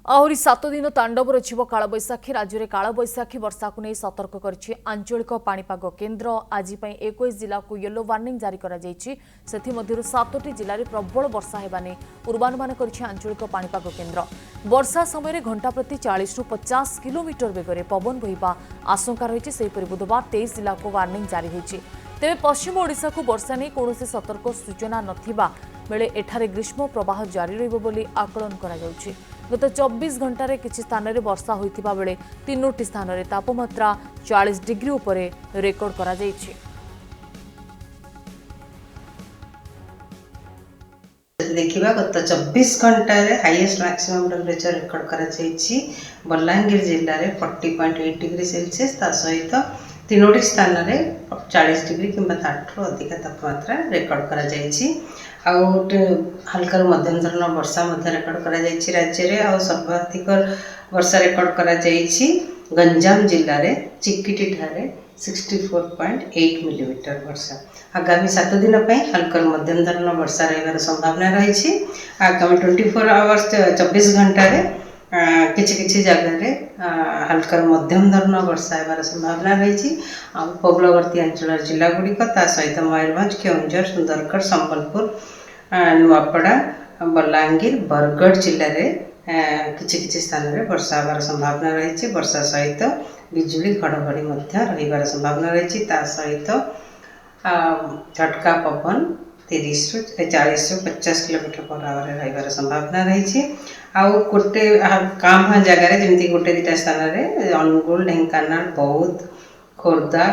आहरी 7 दिन तांडव रचिब कालबैशाखी राज्य में कालबैशाखी वर्षा को नहीं सतर्क कर आंचलिक पाणीपाग केन्द्र आज 21 जिला को येलो वार्निंग जारी कर 7टी जिले में प्रबल वर्षा होने पूर्वानुमान कर आंचलिक पाणीपाग केन्द्र। वर्षा समय घंटा प्रति 40 ରୁ 50 किलोमीटर बेगर पवन बहिबा आशंका रही है। बुधवार 23 जिला को वार्निंग जारी होती। तेरे पश्चिम ओडिशा को वर्षा नहीं कौन सतर्क सूचना नथिबा बेले एठारे ग्रीष्म प्रवाह जारी रहिबो बोली आकलन करा जाउछि। गत 24 घंटे किसी स्थान में वर्षा होइतिबा बेले 3टी स्थान में तापमात्रा 40 डिग्री उपरे रेकर्ड करा जाइछि। देखिबा गत 24 घंटा रे हाईएस्ट मैक्सिमम टेम्परेचर रेकॉर्ड करा जाइछि। बलांगीर जिल्ला रे 40.8 डिग्री सेल्सियस ता सहित 3टी स्थान में 40 डिग्री किंबा ताठू अधिक तापमात्रा रेकॉर्ड करा जाइछि। हल्का मध्यम धरण वर्षा रेकर्ड करा जाइछि राज्य रे। आ सर्वाधिक वर्षा रेकर्ड करा जाइछि गंजाम जिल्ला रे चिकिटी ठारे 64.8 मिलीमीटर वर्षा। आगामी 7 दिन हल्का मध्यम धरण वर्षा रहिबार संभावना रही। आगामी 24 आवर्स 24 घंटा रे किछि जगह रे हल्का मध्यम धरण वर्षा होबार संभावना रही। उपकूलवर्ती अंचल जिला गुड़िक सहित मयूरभंज, केउंझर, सुंदरगढ़, संबलपुर, नुआपड़ा, बलांगीर, बरगढ़ जिले में किछि स्थान में वर्षा होबार संभावना रही। वर्षा सहित बिजुली घड़घड़ी रहिबार संभावना रही। सहित झटका पवन 30 ରୁ 40 ରୁ 50 किलोमीटर पर आवर रहिबार संभावना रही। आउ गोटे काम जगार जमी गोटे दुटा स्थान में अनुगुल, ढेंकानाल, बौद्ध, खोर्धा,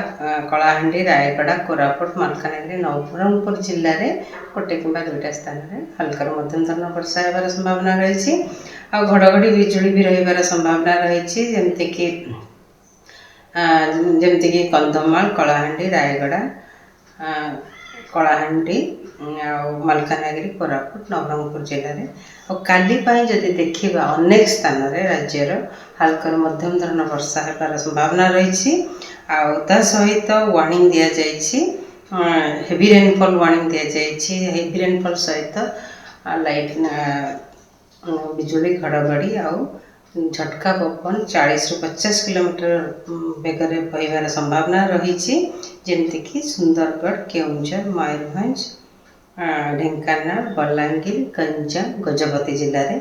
कलाहांडी, रायगड़ा, कोरापुट, मालकानगिरी, नवरंगपुर जिले में गोटे किंबा दुईटा स्थान में हल्का मध्यम धरण वर्षा होबार संभावना रही। आ घड़घड़ी बिजुली भी रहिबार संभावना रही। जमती कंधमाल, कलाहांडी, रायगड़ा, कलाहांडी, मालकानगिरी, कोरापुट, नवरंगपुर जिले में। काली जदि देखा अनेक स्थान में राज्यर हल्का मध्यम धरण वर्षा होबार संभावना रही। सहित वार्निंग दि जाइछि हेवी रेनफॉल वार्निंग दि जाइछि। हेवी रेनफॉल सहित लाइट बिजुली घड़घड़ी आउ झटका पवन 40 ରୁ 50 किलोमीटर बेगर बहिबार संभावना रही। जमती सुंदरगढ़, केउंझर, मयूरभंज, ढेंकानाल, बलांगीर, गंजाम, गजपति जिले में।